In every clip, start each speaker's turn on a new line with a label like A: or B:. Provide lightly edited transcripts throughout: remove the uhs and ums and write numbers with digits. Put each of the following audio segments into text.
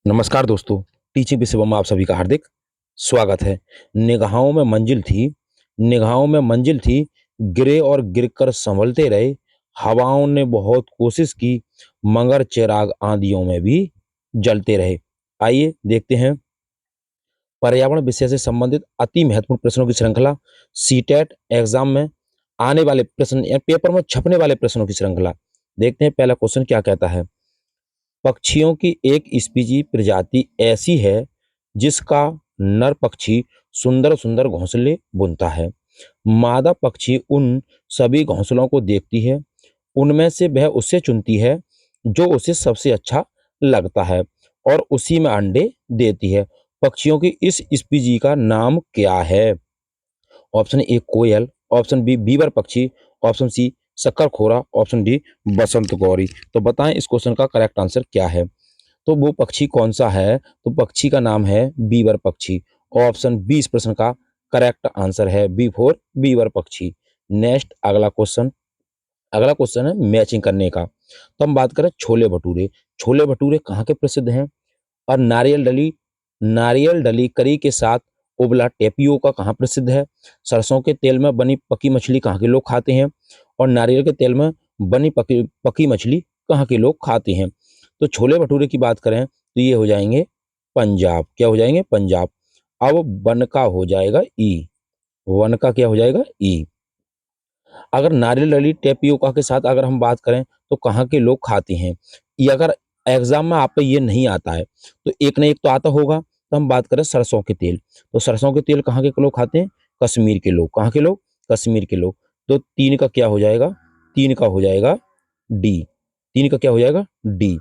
A: नमस्कार दोस्तों, टीचिंग विषय में आप सभी का हार्दिक स्वागत है। निगाहों में मंजिल थी, गिरे और गिरकर संभलते रहे। हवाओं ने बहुत कोशिश की, मगर चिराग आंधियों में भी जलते रहे। आइए देखते हैं पर्यावरण विषय से संबंधित अति महत्वपूर्ण प्रश्नों की श्रृंखला, सीटेट एग्जाम में आने वाले प्रश्न या पेपर में छपने वाले प्रश्नों की श्रृंखला। देखते हैं पहला क्वेश्चन क्या कहता है। पक्षियों की एक स्पीची प्रजाति ऐसी है जिसका नर पक्षी सुंदर सुंदर घोंसले बुनता है। मादा पक्षी उन सभी घोंसलों को देखती है, उनमें से वह उसे चुनती है जो उसे सबसे अच्छा लगता है और उसी में अंडे देती है। पक्षियों की इस स्पीची का नाम क्या है? ऑप्शन ए कोयल, ऑप्शन बी बीवर पक्षी, ऑप्शन सी शक्करखोरा, ऑप्शन डी बसंत गौरी। तो बताएं इस क्वेश्चन का करेक्ट आंसर क्या है। तो वो पक्षी कौन सा है? तो पक्षी का नाम है बीवर पक्षी। ऑप्शन बी इस प्रश्न का करेक्ट आंसर है, बी फॉर बीवर पक्षी। नेक्स्ट अगला क्वेश्चन है मैचिंग करने का। तो हम बात करें छोले भटूरे। छोले भटूरे कहाँ के प्रसिद्ध हैं? और नारियल डली करी के साथ उबला टेपियोका कहाँ प्रसिद्ध है? सरसों के तेल में बनी पकी मछली कहाँ के लोग खाते हैं? और नारियल के तेल में बनी पकी मछली कहाँ के लोग खाते हैं? तो छोले भटूरे की बात करें तो ये हो जाएंगे पंजाब। क्या हो जाएंगे? पंजाब। अब वन का हो जाएगा ई। वन का क्या हो जाएगा? ई। अगर नारियल डली टेपियोका के साथ अगर हम बात करें तो कहाँ के लोग खाते हैं, ये अगर एग्जाम में आप पे ये नहीं आता है तो एक ना एक तो आता होगा। तो हम बात करें सरसों के तेल, तो सरसों के तेल कहाँ के लोग खाते हैं? कश्मीर के लोग। कहाँ के लोग? कश्मीर के लोग। तो तीन का क्या हो जाएगा? तीन का हो जाएगा डी। तीन का क्या हो जाएगा? डी।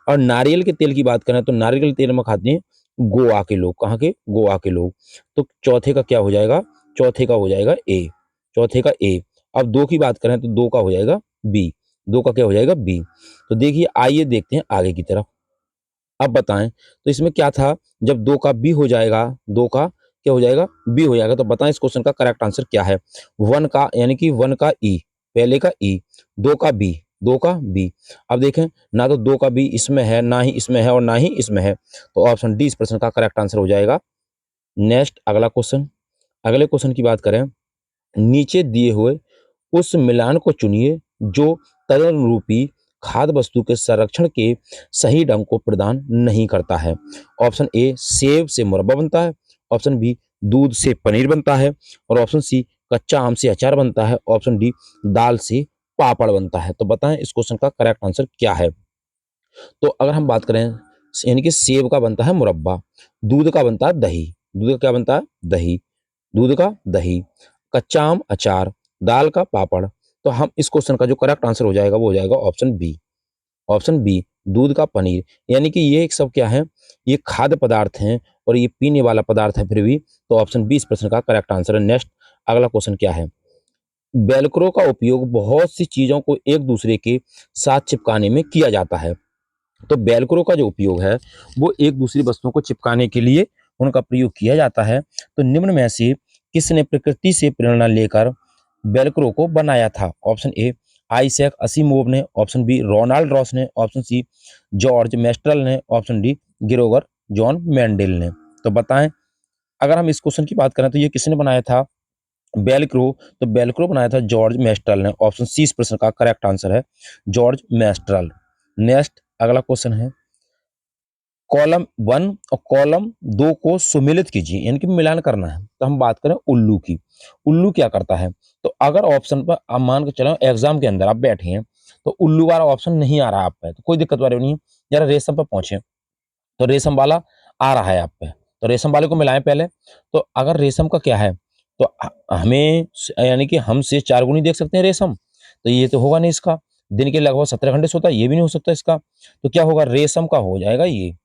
A: और नारियल के तेल की बात करें तो नारियल के तेल में खाते हैं गोवा के लोग। कहाँ के? गोवा के लोग। तो चौथे का क्या हो जाएगा? चौथे का हो जाएगा ए। चौथे का ए। अब दो की बात करें तो दो का हो जाएगा बी। दो का क्या हो जाएगा? बी। तो देखिए आइए देखते हैं आगे की तरफ। अब बताएं तो इसमें क्या था? जब दो का बी हो जाएगा, दो का क्या हो जाएगा? बी हो जाएगा। तो बताएं इस क्वेश्चन का करेक्ट आंसर क्या है। वन का यानी कि वन का ई, पहले का ई, दो का बी, दो का बी। अब देखें ना तो दो का बी इसमें है, ना ही इसमें है और ना ही इसमें है। तो ऑप्शन डी इस प्रश्न का करेक्ट आंसर हो जाएगा। नेक्स्ट अगला क्वेश्चन। अगले क्वेश्चन की बात करें, नीचे दिए हुए उस मिलान को चुनिए जो तदनुरूपी खाद्य वस्तु के संरक्षण के सही ढंग को प्रदान नहीं करता है। ऑप्शन ए सेब से मुरब्बा बनता है, ऑप्शन बी दूध से पनीर बनता है, और ऑप्शन सी कच्चा आम से अचार बनता है, ऑप्शन डी दाल से पापड़ बनता है। तो बताएं इस क्वेश्चन का करेक्ट आंसर क्या है। तो अगर हम बात करें यानी कि सेब का बनता है मुरब्बा, दूध का बनता है दही, दूध का क्या बनता है? दही, दूध का दही, कच्चा आम अचार, दाल का पापड़। तो हम इस क्वेश्चन का जो करेक्ट आंसर हो जाएगा वो हो जाएगा ऑप्शन बी। ऑप्शन बी दूध का पनीर। यानी कि ये एक सब क्या है? ये खाद्य पदार्थ हैं और ये पीने वाला पदार्थ है फिर भी। तो ऑप्शन बी इस प्रश्न का करेक्ट आंसर है। नेक्स्ट अगला क्वेश्चन क्या है। बेलक्रो का उपयोग बहुत सी चीजों को एक दूसरे के साथ चिपकाने में किया जाता है। तो बेलक्रो का जो उपयोग है वो एक दूसरी वस्तुओं को चिपकाने के लिए उनका प्रयोग किया जाता है। तो निम्न में से किसने प्रकृति से प्रेरणा लेकर बेलक्रो को बनाया था? ऑप्शन ए आइजैक असीमोव ने, ऑप्शन बी रोनाल्ड रॉस ने, ऑप्शन सी जॉर्ज मेस्ट्रल ने, ऑप्शन डी गिरोगर जॉन मेंडेल ने। तो बताएं अगर हम इस क्वेश्चन की बात करें तो ये किसने बनाया था बेलक्रो? तो बेलक्रो बनाया था जॉर्ज मेस्ट्रल ने। ऑप्शन सी इस प्रश्न का करेक्ट आंसर है, जॉर्ज मेस्ट्रल। नेक्स्ट अगला क्वेश्चन है, कॉलम वन और कॉलम दो को सुमिलित कीजिए, यानी कि मिलान करना है। तो हम बात करें उल्लू की। उल्लू क्या करता है? तो अगर ऑप्शन पर आप मान के चलो एग्जाम के अंदर आप बैठे हैं तो उल्लू वाला ऑप्शन नहीं आ रहा आप पे तो कोई दिक्कत वाली नहीं है, जरा रेशम पर पहुंचे। तो रेशम वाला आ रहा है आप पे, तो रेशम वाले को मिलाएं पहले। तो अगर रेशम का क्या है तो हमें यानी कि हम से चार गुनी देख सकते हैं रेशम, तो ये तो होगा नहीं इसका। दिन के लगभग 17 घंटे सोता है, ये भी नहीं हो सकता इसका। तो क्या होगा? रेशम का हो जाएगा ये।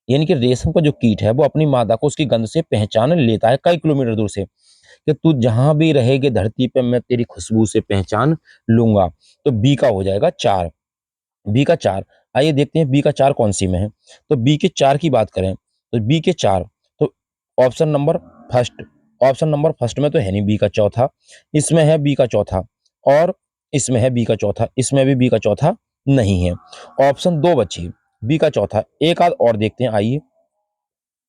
A: यानी कि रेशम का जो कीट है वो अपनी मादा को उसकी गंध से पहचान लेता है कई किलोमीटर दूर से, कि तू जहां भी रहेगी धरती पे मैं तेरी खुशबू से पहचान लूंगा। तो बी का हो जाएगा चार। बी का चार। आइए देखते हैं बी का चार कौन सी में है। तो बी के चार की बात करें तो बी के चार तो option number first, option number first में तो है नहीं बी का चौथा, इसमें है बी का चौथा। और इसमें है बी का चौथा, इसमें भी बी का चौथा नहीं है। ऑप्शन 2 बची, बी का चौथा। एक आध और देखते हैं, आइए।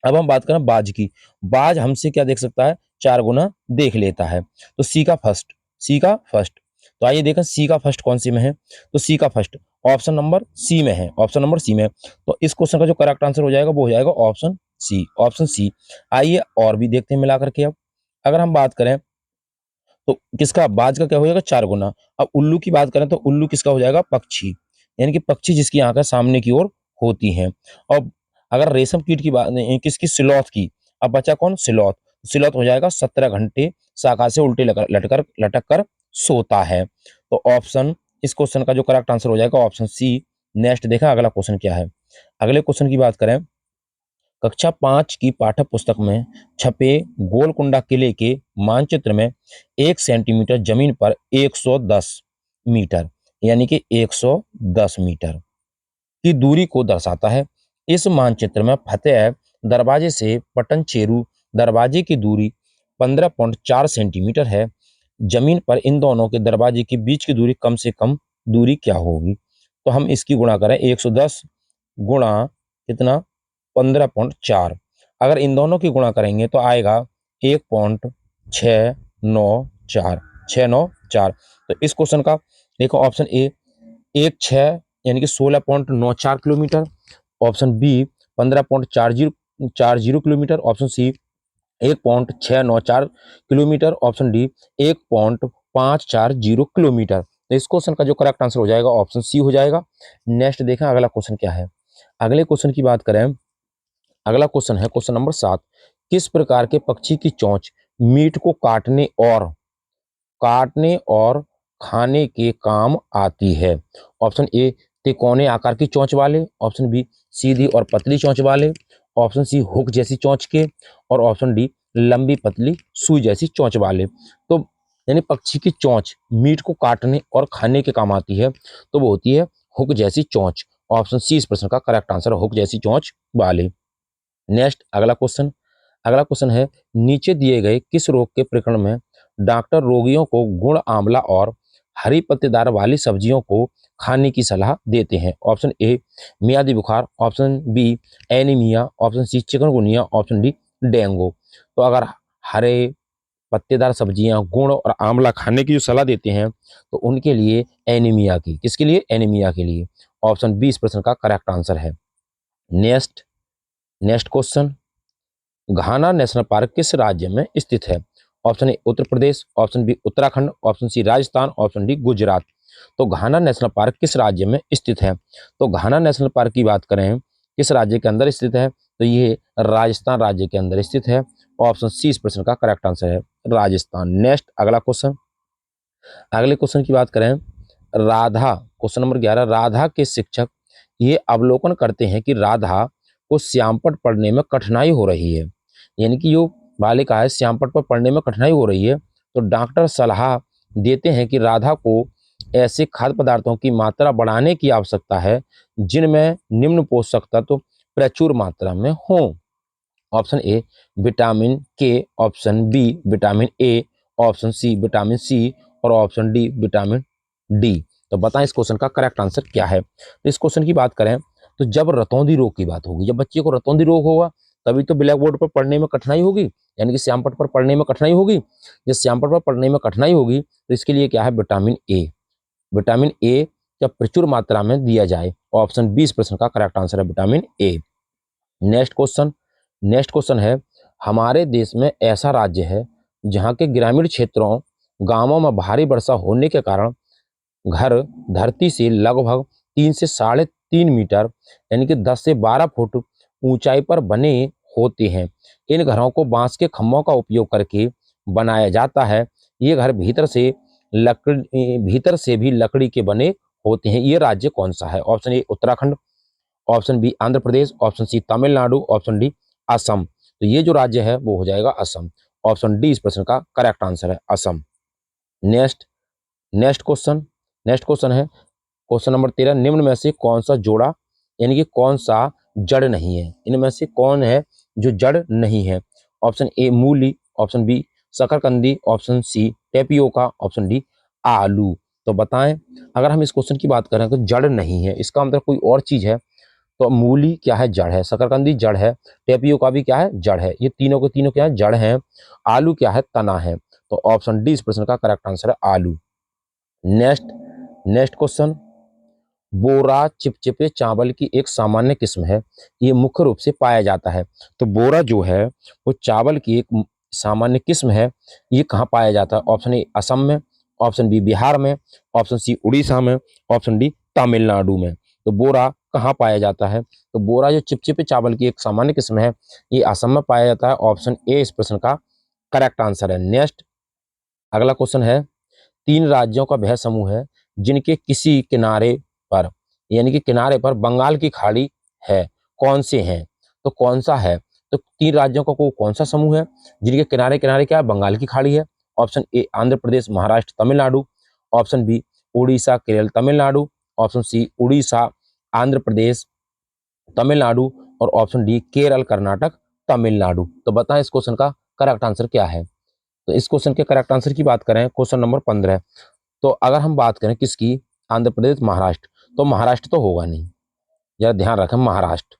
A: अब हम बात करें बाज की। बाज हमसे क्या देख सकता है? 4 गुना देख लेता है। तो सी का फर्स्ट, सी का फर्स्ट। तो आइए देखें सी का फर्स्ट कौन सी में है। तो सी का फर्स्ट ऑप्शन नंबर सी में है, ऑप्शन नंबर सी में है। तो इस क्वेश्चन का जो करेक्ट आंसर हो जाएगा वो हो जाएगा ऑप्शन सी, ऑप्शन सी। आइए और भी देखते हैं मिला करके। अब अगर हम बात करें तो किसका, बाज का क्या हो जाएगा? 4 गुना। अब उल्लू की बात करें तो उल्लू किसका हो जाएगा? पक्षी, यानी कि पक्षी जिसकी आंखें सामने की ओर होती हैं। और अगर रेशम कीट की बात नहीं, किसकी? स्लॉथ की। अब बचा कौन? स्लॉथ। स्लॉथ हो जाएगा 17 घंटे शाखा से उल्टे लटक कर सोता है। तो ऑप्शन, इस क्वेश्चन का जो करेक्ट आंसर हो जाएगा ऑप्शन सी। नेक्स्ट देखा अगला क्वेश्चन क्या है। अगले क्वेश्चन की बात करें, कक्षा 5 की पाठ्य पुस्तक में छपे गोलकुंडा किले के मानचित्र में 1 सेंटीमीटर जमीन पर 110 मीटर, यानी कि 110 मीटर की दूरी को दर्शाता है। इस मानचित्र में फतेह दरवाजे से पटनचेरू दरवाजे की दूरी 15.4 सेंटीमीटर है। जमीन पर इन दोनों के दरवाजे के बीच की दूरी कम से कम दूरी क्या होगी? तो हम इसकी गुणा करें, 110 गुणा कितना? 15.4। अगर इन दोनों की गुणा करेंगे तो आएगा 1.694, 694। तो इस क्वेश्चन का देखो, ऑप्शन ए 16 यानी कि 16.94 kilometre, option B 15.40 kilometre, option C 1.694 kilometre, option D 1.540 kilometre. तो इस क्वेश्चन का जो करेक्ट आंसर हो जाएगा ऑप्शन सी हो जाएगा। नेक्स्ट देखें अगला क्वेश्चन क्या है। अगले क्वेश्चन की बात करें, अगला क्वेश्चन है क्वेश्चन नंबर 7। किस प्रकार के पक्षी की चोंच मीट को काटने और खाने के काम आती है? ऑप्शन ए तिकोने आकार की चोंच वाले, ऑप्शन बी सीधी और पतली चोंच वाले, ऑप्शन सी हुक जैसी चोंच के, और ऑप्शन डी लंबी पतली सुई जैसी चोंच वाले। तो यानी पक्षी की चोंच मीट को काटने और खाने के काम आती है तो वो होती है हुक जैसी चोंच। ऑप्शन सी इस प्रश्न का करेक्ट आंसर है, हुक जैसी चोंच वाले। नेक्स्ट अगला क्वेश्चन, अगला क्वेश्चन है, नीचे दिए गए किस रोग के प्रकरण में डॉक्टर रोगियों को गुड़ आंवला और हरी पत्तेदार वाली सब्जियों को खाने की सलाह देते हैं? ऑप्शन ए मियादी बुखार, option B anaemia, option C chikungunya, option D dengue. तो अगर हरे पत्तेदार सब्जियां गुड़ और आंवला खाने की जो सलाह देते हैं तो उनके लिए एनीमिया की, किसके लिए? एनीमिया के लिए। ऑप्शन बी इस प्रश्न का करेक्ट आंसर है। Next next question, Ghana national park किस राज्य में स्थित है? Option A Uttar Pradesh, option B Uttarakhand, option C Rajasthan, option D Gujarat. तो घाना नेशनल पार्क किस राज्य में स्थित है? तो घाना नेशनल पार्क की बात करें किस राज्य के अंदर स्थित है तो ये राजस्थान राज्य के अंदर स्थित है। ऑप्शन सी इस प्रश्न का करेक्ट आंसर है, राजस्थान। नेक्स्ट अगला क्वेश्चन, अगले क्वेश्चन की बात करें, राधा, क्वेश्चन नंबर 11, राधा के शिक्षक ये अवलोकन करते हैं कि राधा को श्यामपट्ट पढ़ने में कठिनाई हो रही है, यानी कि जो बालिका है श्यामपट्ट पर पढ़ने में कठिनाई हो रही है। तो डॉक्टर सलाह देते हैं कि राधा को ऐसे खाद्य पदार्थों की मात्रा बढ़ाने की आवश्यकता है जिनमें निम्न पोषक तत्व प्रचुर मात्रा में हों। Option A vitamin K, option B vitamin A, option C vitamin C, और ऑप्शन डी विटामिन डी। तो बताएं इस क्वेश्चन का करेक्ट आंसर क्या है। तो इस क्वेश्चन की बात करें तो जब रतौंधी रोग की बात होगी, जब बच्चे को रतौंधी रोग होगा तभी तो ब्लैक बोर्ड पर पढ़ने में कठिनाई होगी, यानी कि श्यामपट्ट पर पढ़ने में कठिनाई होगी। जब श्यामपट्ट पर पढ़ने में कठिनाई होगी तो इसके लिए क्या है? Vitamin A. विटामिन ए जब प्रचुर मात्रा में दिया जाए, ऑप्शन बी इस प्रश्न का करेक्ट आंसर है, vitamin A. Next question, next question है, हमारे देश में ऐसा राज्य है जहाँ के ग्रामीण क्षेत्रों गांवों में भारी वर्षा होने के कारण घर धरती से लगभग 3 से 3.5 मीटर यानी कि 10 से 12 फुट ऊंचाई पर बने होते हैं। इन घरों को बांस के खंभों का उपयोग करके बनाया जाता है। ये घर भीतर से भी लकड़ी के बने होते हैं। ये राज्य कौन सा है? Option A Uttarakhand, option B Andhra Pradesh, option C Tamil Nadu, option D Assam. तो ये जो राज्य है वो हो जाएगा असम। ऑप्शन डी इस प्रश्न का करेक्ट आंसर है, Assam. Next next question, next question है क्वेश्चन नंबर 13, निम्न में से कौन सा जोड़ा यानी कि कौन सा जड़ नहीं है? इनमें से कौन है जो जड़ नहीं है? ऑप्शन ए मूली, ऑप्शन बी शकरकंदी, option C tapioca, option D आलू। तो बताएं, अगर हम इस क्वेश्चन की बात करें तो जड़ नहीं है, इसका मतलब कोई और चीज है। तो मूली क्या है? जड़ है। शकरकंदी जड़ है। टेपियोका भी क्या है? जड़ है। ये तीनों के तीनों क्या है? जड़ हैं। आलू क्या है? तना है। तो ऑप्शन डी इस प्रश्न का करेक्ट आंसर है, आलू। नेक्स्ट नेक्स्ट क्वेश्चन, बोरा चिपचिपे चावल की एक सामान्य किस्म है, ये मुख्य रूप से पाया जाता है। तो बोरा जो है वो चावल की एक सामान्य किस्म है, ये कहाँ पाया जाता है? ऑप्शन ए असम में, ऑप्शन बी बिहार में, ऑप्शन सी उड़ीसा में, ऑप्शन डी तमिलनाडु में। तो बोरा कहाँ पाया जाता है? तो बोरा जो चिपचिपे चावल की एक सामान्य किस्म है, ये असम में पाया जाता है। ऑप्शन ए इस प्रश्न का करेक्ट आंसर है। नेक्स्ट अगला क्वेश्चन है, तीन राज्यों का वह समूह है जिनके किसी किनारे पर, यानी कि किनारे पर बंगाल की खाड़ी है, कौन से हैं? तो कौन सा है? तो तीन राज्यों का कौन सा समूह है जिनके किनारे किनारे क्या है? बंगाल की खाड़ी है। Option A Andhra Pradesh, Maharashtra, Tamil Nadu, option B Orissa, Kerala, Tamil Nadu, option C Orissa, Andhra Pradesh, Tamil Nadu, और ऑप्शन डी केरल, कर्नाटक, तमिलनाडु। तो बताएं इस क्वेश्चन का करेक्ट आंसर क्या है? तो इस क्वेश्चन के करेक्ट आंसर की बात करें, क्वेश्चन नंबर 15, तो अगर हम बात करें किसकी, आंध्र प्रदेश, महाराष्ट्र, तो महाराष्ट्र तो होगा नहीं, जरा ध्यान रखें, महाराष्ट्र।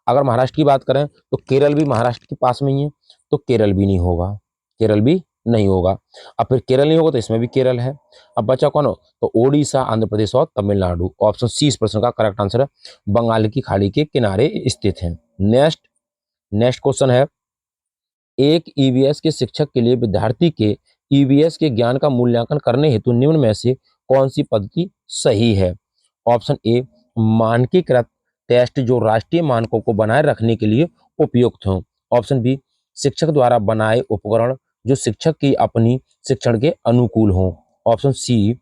A: अगर महाराष्ट्र की बात करें तो केरल भी महाराष्ट्र के पास में ही है, तो केरल भी नहीं होगा, केरल भी नहीं होगा। अब फिर केरल नहीं होगा तो इसमें भी केरल है। अब बचा कौन हो? तो ओडिशा, आंध्र प्रदेश और तमिलनाडु। ऑप्शन सी इस प्रश्न का करेक्ट आंसर है, बंगाल की खाड़ी के किनारे स्थित है। नेक्स्ट नेक्स्ट क्वेश्चन है, एक ईवीएस के शिक्षक के लिए विद्यार्थी के ईवीएस के ज्ञान का मूल्यांकन करने हेतु निम्न में से कौन सी पद्धति सही है? ऑप्शन ए मानकीकृत टेस्ट जो राष्ट्रीय मानकों को बनाए रखने के लिए उपयुक्त हों। ऑप्शन बी शिक्षक द्वारा बनाए उपकरण जो शिक्षक की अपनी शिक्षण के अनुकूल हों। ऑप्शन सी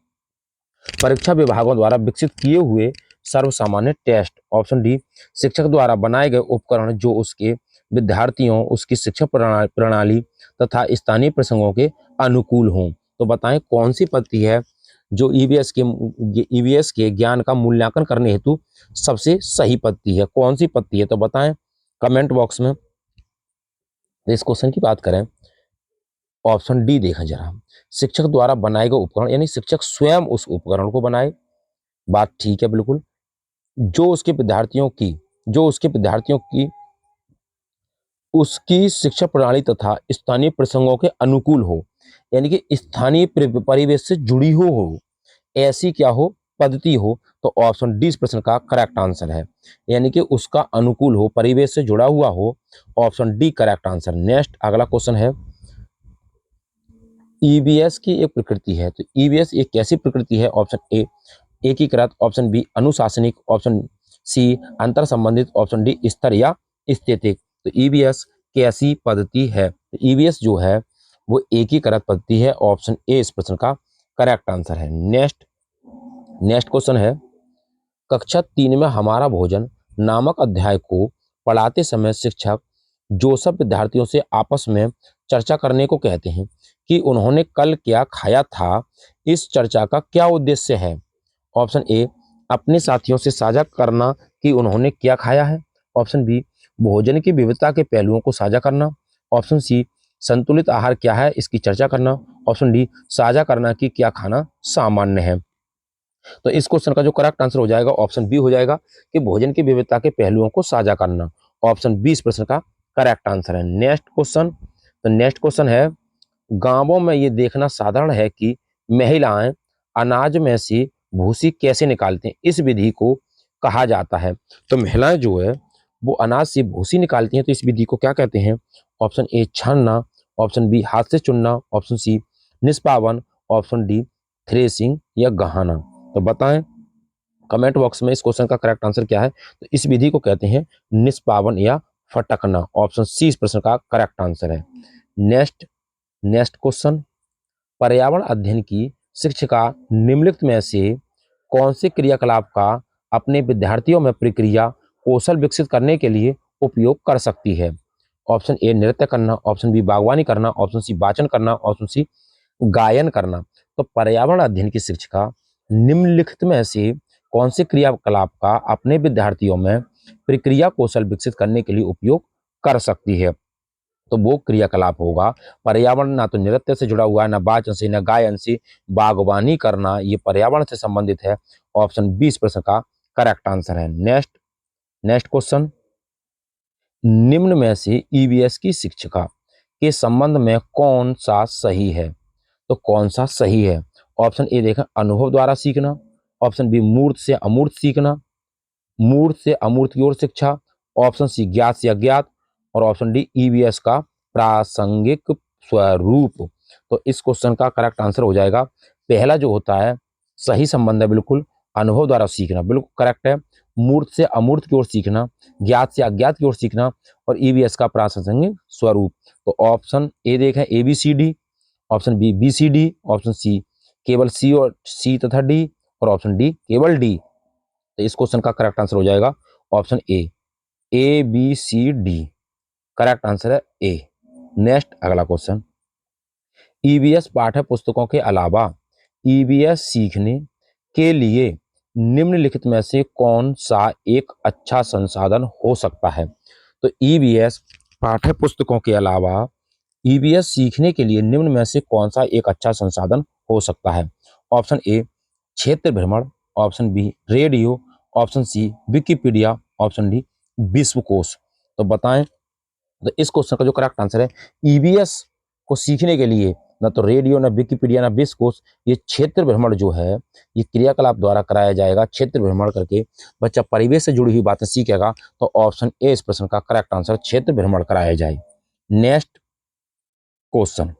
A: परीक्षा विभागों द्वारा विकसित किए हुए सर्वसामान्य टेस्ट। ऑप्शन डी शिक्षक द्वारा बनाए गए उपकरण जो उसके विद्यार्थियों, उसकी शिक्षा प्रणाली तथा स्थानीय प्रसंगों के अनुकूल हों। तो बताएं कौन सी पद्धति है जो ईवीएस के ज्ञान का मूल्यांकन करने हेतु सबसे सही पद्धति है? कौन सी पद्धति है? तो बताएं कमेंट बॉक्स में। इस क्वेश्चन की बात करें, ऑप्शन डी देखें जरा, शिक्षक द्वारा बनाए गए उपकरण, यानी शिक्षक स्वयं उस उपकरण को बनाए, बात ठीक है बिल्कुल। जो उसके विद्यार्थियों की उसकी शिक्षा प्रणाली तथा स्थानीय प्रसंगों के अनुकूल हो, यानी कि स्थानीय परिवेश से जुड़ी हो, ऐसी क्या हो? पद्धति हो। तो ऑप्शन डी इस प्रश्न का करेक्ट आंसर है, यानी कि उसका अनुकूल हो, परिवेश से जुड़ा हुआ हो। Option D correct answer. Next अगला क्वेश्चन है, ईवीएस की एक प्रकृति है, तो ईवीएस एक कैसी प्रकृति है? ऑप्शन ए एकीकृत, ऑप्शन बी अनुशासनिक, ऑप्शन सी अंतर संबंधित, ऑप्शन डी स्तर या स्थितिक। तो ईवीएस कैसी पद्धति है? तो ईवीएस जो है वो एकीकृत पद्धति है। ऑप्शन ए इस प्रश्न का करेक्ट आंसर है। नेक्स्ट क्वेश्चन है, कक्षा 3 में हमारा भोजन नामक अध्याय को पढ़ाते समय शिक्षक जो सब विद्यार्थियों से आपस में चर्चा करने को कहते हैं कि उन्होंने कल क्या खाया था, इस चर्चा का क्या उद्देश्य है? ऑप्शन ए अपने साथियों से साझा करना कि उन्होंने क्या खाया है। ऑप्शन बी भोजन की विविधता के पहलुओं को साझा करना। ऑप्शन सी संतुलित आहार क्या है, इसकी चर्चा करना। ऑप्शन डी साझा करना कि क्या खाना सामान्य है। तो इस क्वेश्चन का जो करेक्ट आंसर हो जाएगा ऑप्शन बी हो जाएगा कि भोजन की विविधता के पहलुओं को साझा करना। ऑप्शन बी इस प्रश्न का करेक्ट आंसर है। नेक्स्ट क्वेश्चन, तो नेक्स्ट क्वेश्चन है, गांवों में ये देखना साधारण है कि महिलाएं अनाज में से भूसी कैसे निकालते हैं, इस विधि को कहा जाता है। तो महिलाएं जो है वो अनाज से भूसी निकालती हैं, तो इस विधि को क्या कहते हैं? ऑप्शन ए छानना, ऑप्शन बी हाथ से चुनना, ऑप्शन सी निष्पावन, ऑप्शन डी थ्रेसिंग या गहाना। तो बताएं कमेंट बॉक्स में इस क्वेश्चन का करेक्ट आंसर क्या है? तो इस विधि को कहते हैं निष्पावन या फटकना। ऑप्शन सी इस प्रश्न का करेक्ट आंसर है। नेक्स्ट क्वेश्चन, पर्यावरण अध्ययन की शिक्षिका निम्नलिखित में से कौन से क्रियाकलाप का अपने विद्यार्थियों में प्रक्रिया कौशल विकसित करने के लिए उपयोग कर सकती है? ऑप्शन ए नृत्य करना, ऑप्शन बी बागवानी करना, ऑप्शन सी वाचन करना, ऑप्शन सी गायन करना। तो पर्यावरण अध्ययन की शिक्षिका निम्नलिखित में से कौन से क्रियाकलाप का अपने विद्यार्थियों में प्रक्रिया कौशल विकसित करने के लिए उपयोग कर सकती है? तो वो क्रियाकलाप होगा। पर्यावरण ना तो नृत्य से जुड़ा हुआ है, ना वाचन से, ना गायन से। बागवानी करना ये पर्यावरण से संबंधित है। ऑप्शन 20 प्रश्न का करेक्ट आंसर है। नेक्स्ट नेक्स्ट क्वेश्चन, निम्न में से ईवीएस की शिक्षिका के संबंध में कौन सा सही है? तो कौन सा सही है? ऑप्शन ए देखें, अनुभव द्वारा सीखना। ऑप्शन बी, मूर्त से अमूर्त सीखना। मूर्त से अमूर्त की ओर शिक्षा। ऑप्शन सी, ज्ञात से अज्ञात। और ऑप्शन डी, ईवीएस का प्रासंगिक स्वरूप। तो इस क्वेश्चन का करेक्ट आंसर हो जाएगा पहला जो होता है, सही संबंध है बिल्कुल। अनुभव द्वारा सीखना बिल्कुल करेक्ट है। मूर्त से अमूर्त की ओर सीखना, ज्ञात से अज्ञात की ओर सीखना, और ईवीएस का प्रासंगिक स्वरूप। तो ऑप्शन ए देखें, A B C D. Option B, B C D. Option C, केवल सी और सी तथा डी। और ऑप्शन डी, केवल डी। तो इस क्वेश्चन का करेक्ट आंसर हो जाएगा option A B C D. Correct answer है ए। नेक्स्ट अगला क्वेश्चन, ईवीएस पाठ्य पुस्तकों के अलावा ईवीएस सीखने के लिए निम्नलिखित में से कौन सा एक अच्छा संसाधन हो सकता है? तो ईवीएस पाठ्य पुस्तकों के अलावा ईवीएस सीखने के लिए निम्न में से कौन सा एक अच्छा संसाधन हो सकता है? ऑप्शन ए, क्षेत्र भ्रमण। Option B, radio. Option C, Wikipedia. Option D, विश्वकोश। तो बताएं। तो इस क्वेश्चन का जो करेक्ट आंसर है, ईवीएस को सीखने के लिए ना तो रेडियो, ना विकिपीडिया, ना विश्वकोश, ये क्षेत्र भ्रमण जो है ये क्रियाकलाप द्वारा कराया जाएगा। क्षेत्र भ्रमण करके बच्चा परिवेश से जुड़ी हुई बातें सीखेगा। तो ऑप्शन ए इस प्रश्न का करेक्ट आंसर, क्षेत्र भ्रमण कराया जाए। नेक्स्ट क्वेश्चन,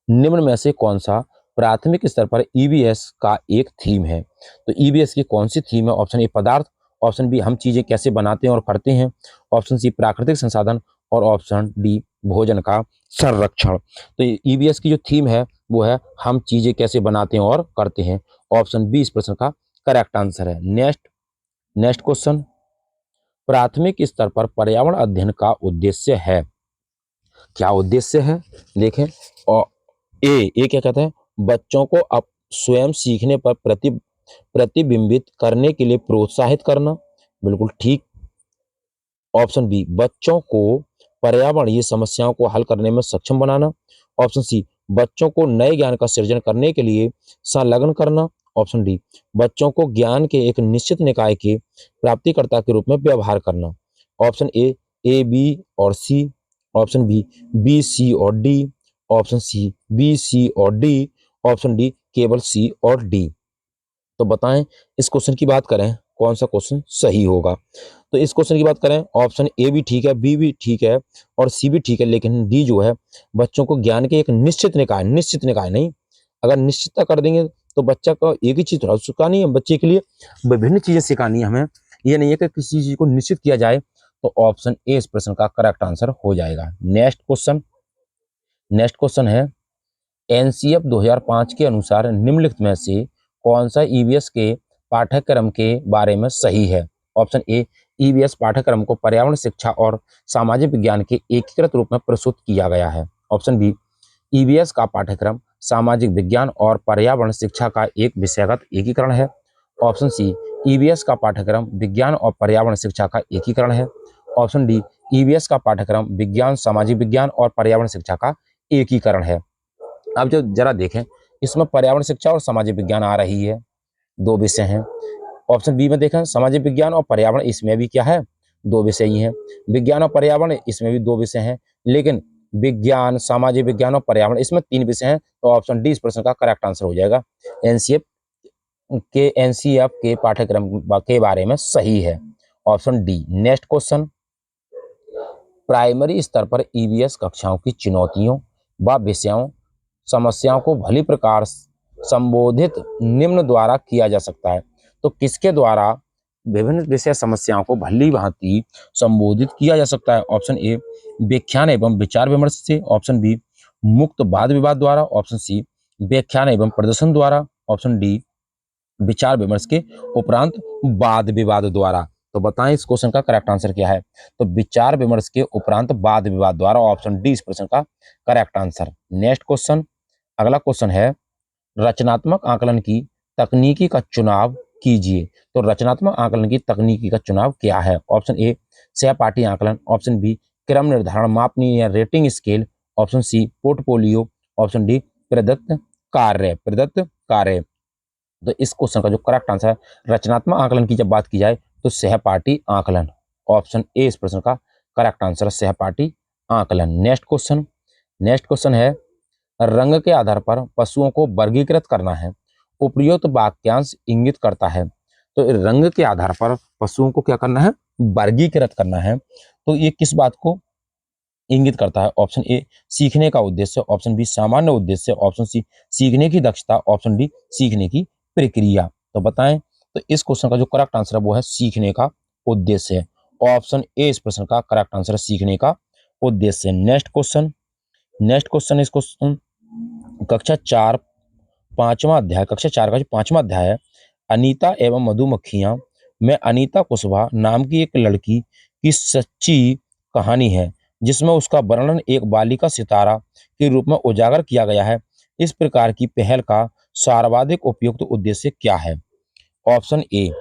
A: निम्न में से कौन सा प्राथमिक स्तर पर ईवीएस का एक थीम है? तो ईवीएस की कौन सी थीम है? ऑप्शन ए, पदार्थ। ऑप्शन बी, हम चीजें कैसे बनाते हैं और करते हैं। ऑप्शन सी, प्राकृतिक संसाधन। और ऑप्शन डी, भोजन का संरक्षण। तो ईवीएस की जो थीम है वो है, हम चीजें कैसे बनाते हैं और करते हैं। ऑप्शन बी इस प्रश्न का करेक्ट आंसर है। नेक्स्ट नेक्स्ट क्वेश्चन, प्राथमिक स्तर पर पर्यावरण अध्ययन का उद्देश्य है। क्या उद्देश्य है? देखें। और ए क्या कहता है, बच्चों को अब स्वयं सीखने पर प्रतिबिंबित करने के लिए प्रोत्साहित करना। बिल्कुल ठीक। ऑप्शन बी, बच्चों को पर्यावरणीय समस्याओं को हल करने में सक्षम बनाना। ऑप्शन सी, बच्चों को नए ज्ञान का सृजन करने के लिए संलग्न करना। ऑप्शन डी, बच्चों को ज्ञान के एक निश्चित निकाय के प्राप्तिकर्ता के रूप में व्यवहार करना। ऑप्शन ए बी और सी। ऑप्शन बी सी और D. Option C, B C और डी। ऑप्शन डी, केवल सी और डी। तो बताएं, इस क्वेश्चन की बात करें कौन सा क्वेश्चन सही होगा? तो इस क्वेश्चन की बात करें, ऑप्शन ए भी ठीक है, बी भी ठीक है, और सी भी ठीक है, लेकिन डी जो है, बच्चों को ज्ञान के एक निश्चित निकाय नहीं। अगर निश्चितता कर देंगे तो बच्चा को एक ही चीज थोड़ा सिखानी है, बच्चे के लिए विभिन्न चीजें सिखानी है हमें। ये नहीं है कि किसी चीज को निश्चित किया जाए। तो ऑप्शन ए इस प्रश्न का करेक्ट आंसर हो जाएगा। नेक्स्ट क्वेश्चन है, एनसीएफ 2005 के अनुसार निम्नलिखित में से कौन सा ईवीएस के पाठ्यक्रम के बारे में सही है? ऑप्शन ए, ईवीएस पाठ्यक्रम को पर्यावरण शिक्षा और सामाजिक विज्ञान के एकीकृत रूप में प्रस्तुत किया गया है। ऑप्शन बी, ईवीएस का पाठ्यक्रम सामाजिक विज्ञान और पर्यावरण शिक्षा का एक विषयगत एकीकरण है। ऑप्शन सी, ईवीएस का पाठ्यक्रम विज्ञान और पर्यावरण शिक्षा का एकीकरण है। ऑप्शन डी, ईवीएस का पाठ्यक्रम विज्ञान, सामाजिक विज्ञान और पर्यावरण शिक्षा का एकीकरण है। अब जो जरा देखें, इसमें पर्यावरण शिक्षा और सामाजिक विज्ञान आ रही है, दो विषय हैं। ऑप्शन बी में देखें, सामाजिक विज्ञान और पर्यावरण, इसमें भी क्या है, दो विषय ही हैं। विज्ञान और पर्यावरण, इसमें भी दो विषय हैं। लेकिन विज्ञान, सामाजिक विज्ञान और पर्यावरण, इसमें तीन विषय हैं। तो ऑप्शन डी इस प्रश्न का करेक्ट आंसर हो जाएगा। एनसीएफ के पाठ्यक्रम के बारे में सही है, option D. Next question, primary स्तर पर ईवीएस कक्षाओं की चुनौतियों व विषयों समस्याओं को भली प्रकार संबोधित निम्न द्वारा किया जा सकता है। तो किसके द्वारा विभिन्न विषय समस्याओं को भली भांति संबोधित किया जा सकता है? ऑप्शन ए, व्याख्यान एवं विचार विमर्श से। ऑप्शन बी, मुक्त वाद विवाद द्वारा। ऑप्शन सी, व्याख्यान एवं प्रदर्शन द्वारा। ऑप्शन डी, विचार विमर्श के उपरांत वाद विवाद द्वारा। तो बताएं इस क्वेश्चन का करेक्ट आंसर क्या है? तो विचार विमर्श के उपरांत वाद विवाद द्वारा। ऑप्शन डी इस प्रश्न का करेक्ट आंसर। नेक्स्ट क्वेश्चन, अगला क्वेश्चन है, रचनात्मक आकलन की तकनीकी का चुनाव कीजिए। तो रचनात्मक आकलन की तकनीकी का चुनाव क्या है? ऑप्शन ए, सहपाठी आकलन। ऑप्शन बी, क्रम निर्धारण मापनीय या rating scale, option C portfolio, option D प्रदत्त कार्य। तो इस क्वेश्चन का जो करेक्ट आंसर है, रचनात्मक आकलन की जब बात की जाए तो सहपाठी आकलन, ऑप्शन ए इस प्रश्न का करेक्ट आंसर है, सहपाठी आकलन। नेक्स्ट क्वेश्चन है, रंग के आधार पर पशुओं को वर्गीकृत करना है, उपयुक्त वाक्यांश इंगित करता है। तो रंग के आधार पर पशुओं को क्या करना है, वर्गीकृत करना है। तो ये किस बात को इंगित करता है, ऑप्शन ए सीखने का उद्देश्य, ऑप्शन बी सामान्य उद्देश्य, ऑप्शन सी सीखने की दक्षता, ऑप्शन डी सीखने की प्रक्रिया। तो बताएं, तो इस क्वेश्चन का जो करेक्ट आंसर है वो है सीखने का उद्देश्य है, ऑप्शन ए इस प्रश्न का करेक्ट आंसर है, सीखने का उद्देश्य। नेक्स्ट क्वेश्चन इस क्वेश्चन कक्षा 4 कक्षा 4 का जो 5वां अध्याय है, अनीता एवं मधुमक्खियां में अनीता कुशवाहा नाम की एक लड़की की सच्ची कहानी है, जिसमें उसका वर्णन एक बालिका सितारा के रूप में उजागर किया गया है। इस प्रकार की पहल का सर्वाधिक उपयुक्त उद्देश्य क्या है, ऑप्शन ए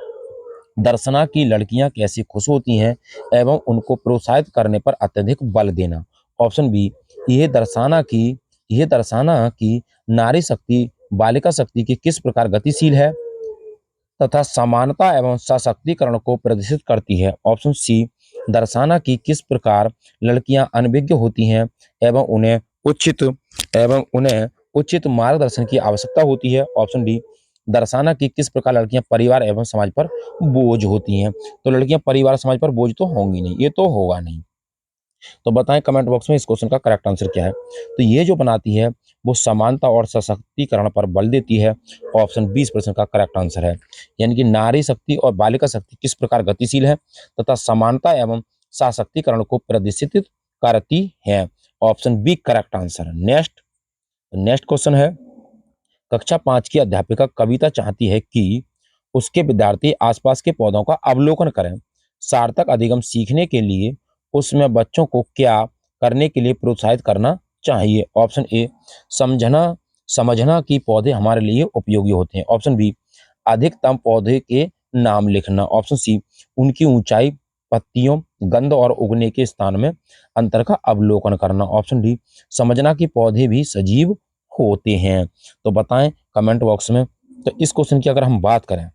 A: दर्शना की लड़कियां कैसे खुश होती हैं एवं उनको प्रोत्साहित करने पर अत्यधिक बल देना, ऑप्शन बी यह दर्शाना कि नारी शक्ति बालिका शक्ति के किस प्रकार गतिशील है तथा समानता एवं सशक्तिकरण को प्रदर्शित करती है, ऑप्शन सी दर्शाना कि किस प्रकार लड़कियां अनभिज्ञ होती हैं एवं उन्हें उचित मार्गदर्शन की आवश्यकता होती है, ऑप्शन डी दर्शाना कि किस प्रकार लड़कियां परिवार एवं समाज पर बोझ होती हैं। तो लड़कियां परिवार समाज पर बोझ तो होंगी नहीं, ये तो होगा नहीं। तो बताएं कमेंट बॉक्स में इस क्वेश्चन का करेक्ट आंसर क्या है। तो ये जो बनाती है वो समानता और सशक्तिकरण पर बल देती है, ऑप्शन बी इस प्रश्न का करेक्ट आंसर है। यानी कि नारी शक्ति और बालिका शक्ति किस प्रकार गतिशील है तथा समानता एवं सशक्तिकरण को प्रदर्शित करती है, option B correct answer. Next question है, कक्षा 5 की अध्यापिका कविता चाहती है कि उसके विद्यार्थी आसपास के पौधों का अवलोकन करें। सार्थक अधिगम सीखने के लिए उसमें बच्चों को क्या करने के लिए प्रोत्साहित करना चाहिए, ऑप्शन ए समझना कि पौधे हमारे लिए उपयोगी होते हैं, ऑप्शन बी अधिकतम पौधे के नाम लिखना, ऑप्शन सी उनकी ऊंचाई, पत्तियों, गंध और उगने के स्थान में अंतर का अवलोकन करना, ऑप्शन डी समझना कि पौधे भी सजीव होते हैं। तो बताएं कमेंट बॉक्स में। तो इस क्वेश्चन की अगर हम बात करें,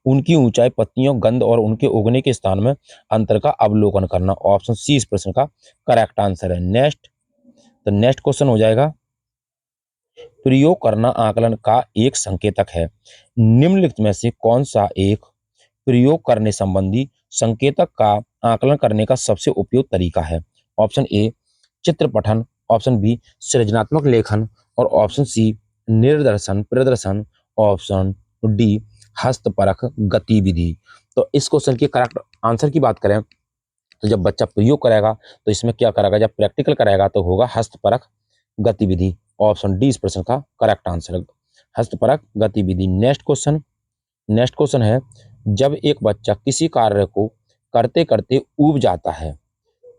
A: उनकी ऊंचाई, पत्तियों, गंध और उनके उगने के स्थान में अंतर का अवलोकन करना, ऑप्शन सी इस प्रश्न का करेक्ट आंसर है। नेक्स्ट क्वेश्चन हो जाएगा, प्रयोग करना आकलन का एक संकेतक है, निम्नलिखित में से कौन सा एक प्रयोग करने संबंधी संकेतक का आकलन करने का सबसे उपयुक्त तरीका है, ऑप्शन ए चित्र पठन, ऑप्शन बी सृजनात्मक लेखन और ऑप्शन सी प्रदर्शन, ऑप्शन डी हस्तपरक गतिविधि। तो इस क्वेश्चन के करेक्ट आंसर की बात करें तो जब बच्चा प्रयोग करेगा तो इसमें क्या करेगा, जब प्रैक्टिकल करेगा तो होगा हस्तपरक गतिविधि, ऑप्शन डी इस प्रश्न का करेक्ट आंसर है, हस्तपरक गतिविधि। नेक्स्ट क्वेश्चन है, जब एक बच्चा किसी कार्य को करते करते ऊब जाता है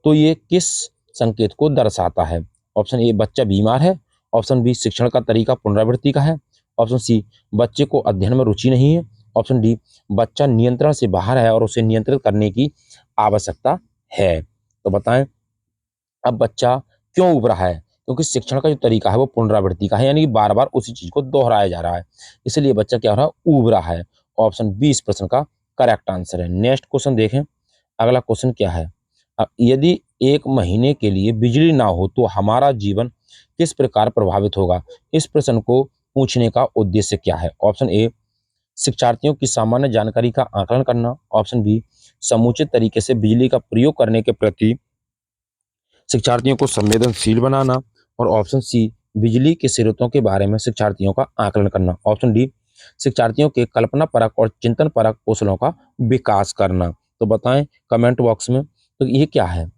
A: तो ये किस संकेत को दर्शाता है, ऑप्शन ए बच्चा बीमार है, ऑप्शन बी शिक्षण का तरीका पुनरावृत्ति का है, ऑप्शन सी बच्चे को अध्ययन में रुचि नहीं है, ऑप्शन डी बच्चा नियंत्रण से बाहर है और उसे नियंत्रित करने की आवश्यकता है। तो बताएं अब बच्चा क्यों उब रहा है, क्योंकि शिक्षण का जो तरीका है वो पुनरावृत्ति का है, यानी कि बार बार उसी चीज को दोहराया जा रहा है, इसलिए बच्चा क्या हो रहा है, उब रहा है, ऑप्शन बी इस प्रश्न का करेक्ट आंसर है। नेक्स्ट क्वेश्चन देखें, अगला क्वेश्चन क्या है, यदि 1 महीने के लिए बिजली ना हो तो हमारा जीवन किस प्रकार प्रभावित होगा, इस प्रश्न को पूछने का उद्देश्य क्या है, ऑप्शन ए शिक्षार्थियों की सामान्य जानकारी का आकलन करना, ऑप्शन बी समुचित तरीके से बिजली का प्रयोग करने के प्रति शिक्षार्थियों को संवेदनशील बनाना, और ऑप्शन सी बिजली के स्रोतों के बारे में शिक्षार्थियों का आकलन करना, ऑप्शन डी शिक्षार्थियों के कल्पना परक और चिंतन परक कौशलों का विकास करना। तो बताएं कमेंट बॉक्स में, तो ये क्या है,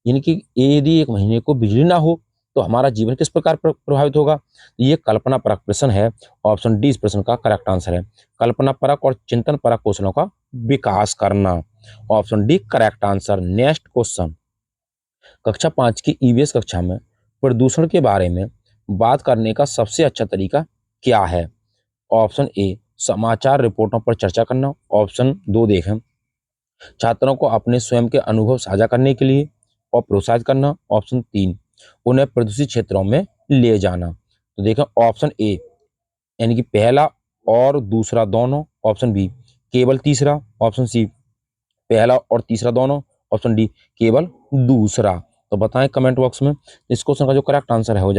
A: यानी कि यदि 1 महीने को बिजली ना हो तो हमारा जीवन किस प्रकार प्रभावित होगा, ये कल्पना परक प्रश्न है, ऑप्शन डी इस प्रश्न का करेक्ट आंसर है, कल्पना परक और चिंतन परक कौशलों का विकास करना, option D correct answer. Next question, कक्षा 5 की ईवीएस कक्षा में प्रदूषण के बारे में बात करने का सबसे अच्छा तरीका क्या है, ऑप्शन ए समाचार रिपोर्टों पर चर्चा करना, ऑप्शन 2 देखें छात्रों को अपने स्वयं के अनुभव साझा करने के लिए, और प्रोत्साहित करना। ऑप्शन 3 उन्हें प्रदूषित क्षेत्रों में ले जाना। तो देखें ऑप्शन ए यानी कि पहला और दूसरा दोनों, ऑप्शन बी केवल तीसरा, ऑप्शन सी पहला और तीसरा दोनों, ऑप्शन डी केवल दूसरा। तो बताएं कमेंट बॉक्स में। इस क्वेश्चन का जो करेक्ट आंसर है वो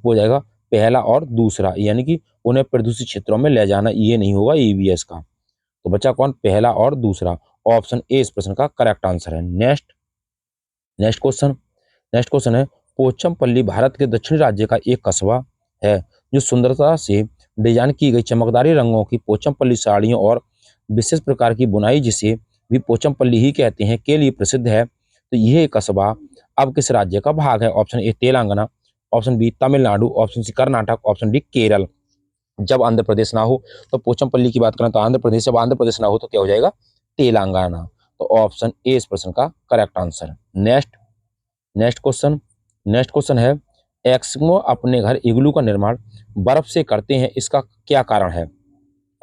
A: हो जाएगा पहला और दूसरा, यानी कि उन्हें प्रदूषित क्षेत्रों में ले जाना, ये नहीं होगा ईवीएस का। तो बच्चा कौन, पहला और दूसरा। ऑप्शन ए इस प्रश्न का करेक्ट आंसर है। नेक्स्ट क्वेश्चन नेक्स्ट क्वेश्चन है, पोचमपल्ली भारत के दक्षिणी राज्य का एक कस्बा है जो सुंदरता से डिजाइन की गई चमकदारी रंगों की पोचमपल्ली साड़ियों और विशेष प्रकार की बुनाई, जिसे भी पोचमपल्ली ही कहते हैं, के लिए प्रसिद्ध है। तो यह कस्बा अब किस राज्य का भाग है? Option A Telangana, option B Tamil Nadu, option C Karnataka, option D Kerala. जब आंध्र प्रदेश ना हो तो पोचमपल्ली की बात करें तो आंध्र प्रदेश, जब आंध्र प्रदेश ना हो तो क्या हो जाएगा? तेलंगाना। तो ऑप्शन ए इस प्रश्न का करेक्ट आंसर। नेक्स्ट क्वेश्चन है, एस्किमो अपने घर इग्लू का निर्माण बर्फ से करते हैं, इसका क्या कारण है?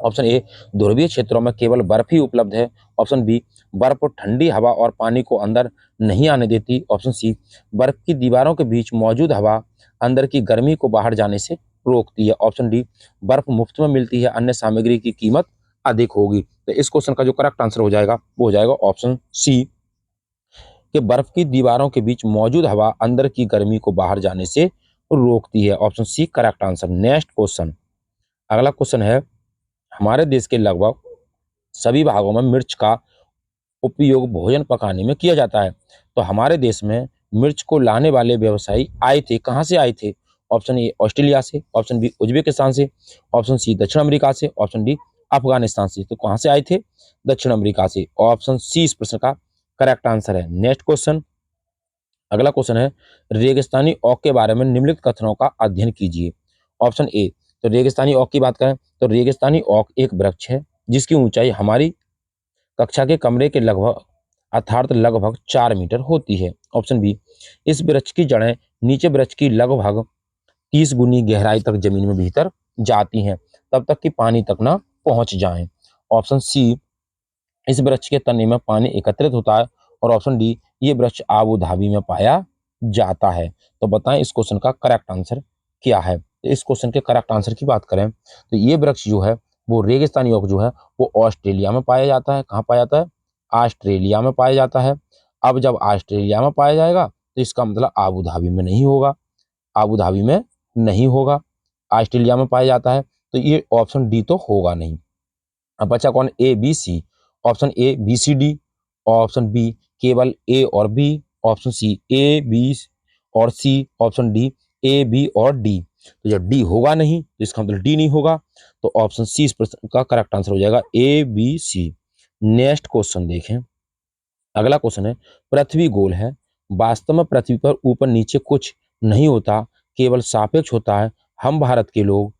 A: ऑप्शन ए ध्रुवीय क्षेत्रों में केवल बर्फ ही उपलब्ध है, ऑप्शन बी बर्फ ठंडी हवा और पानी को अंदर नहीं आने देती, ऑप्शन सी बर्फ की दीवारों के बीच मौजूद हवा अंदर की गर्मी को बाहर जाने से रोकती है, ऑप्शन डी बर्फ मुफ्त में मिलती है, अन्य सामग्री की कीमत अधिक होगी। तो इस क्वेश्चन का जो करेक्ट आंसर हो जाएगा वो हो जाएगा ऑप्शन सी कि बर्फ की दीवारों के बीच मौजूद हवा अंदर की गर्मी को बाहर जाने से रोकती है। Option C correct answer. Next question, अगला क्वेश्चन है, हमारे देश के लगभग सभी भागों में मिर्च का उपयोग भोजन पकाने में किया जाता है। तो हमारे देश में मिर्च को लाने वाले व्यवसायी आए थे, कहाँ से आए थे? ऑप्शन ए ऑस्ट्रेलिया से, ऑप्शन बी उज्बेकिस्तान से, ऑप्शन सी दक्षिण अमेरिका से, ऑप्शन डी अफगानिस्तान से। तो कहाँ से आए थे? दक्षिण अमेरिका से। ऑप्शन सी इस प्रश्न का करेक्ट आंसर है। नेक्स्ट क्वेश्चन, अगला क्वेश्चन है, रेगिस्तानी ओक के बारे में निम्नलिखित कथनों का अध्ययन कीजिए। ऑप्शन ए, तो रेगिस्तानी ओक की बात करें तो रेगिस्तानी ओक एक वृक्ष है जिसकी ऊंचाई हमारी कक्षा के कमरे के लगभग अर्थात लगभग 4 मीटर होती है। ऑप्शन बी, इस वृक्ष की जड़ें नीचे वृक्ष की लगभग 30 गुनी गहराई तक जमीन में भीतर जाती हैं, तब तक कि पानी तक ना पहुंच जाएं। ऑप्शन सी, इस वृक्ष के तने में पानी एकत्रित होता है, और ऑप्शन डी, ये वृक्ष आबू धाबी में पाया जाता है। तो बताएं इस क्वेश्चन का करेक्ट आंसर क्या है? तो इस क्वेश्चन के करेक्ट आंसर की बात करें तो ये वृक्ष जो है वो रेगिस्तानी ओक जो है वो ऑस्ट्रेलिया में पाया जाता है। कहाँ पाया जाता है? ऑस्ट्रेलिया में पाया जाता है। अब जब ऑस्ट्रेलिया में पाया जाएगा तो इसका मतलब आबू धाबी में नहीं होगा, आबू धाबी में नहीं होगा, ऑस्ट्रेलिया में पाया जाता है, तो ये ऑप्शन डी तो होगा नहीं। अब बचा कौन? A B C. Option A B C D, option B केवल ए और B, option C A B और C, option D A B और डी। तो जब डी होगा नहीं तो इसका मतलब डी नहीं होगा, तो ऑप्शन सी इस प्रश्न का करेक्ट आंसर हो जाएगा, A B C. Next question देखें, अगला क्वेश्चन है, पृथ्वी गोल है, वास्तव में पृथ्वी पर ऊपर नीचे कुछ नहीं होता, केवल सापेक्ष होता है। हम भारत के लोग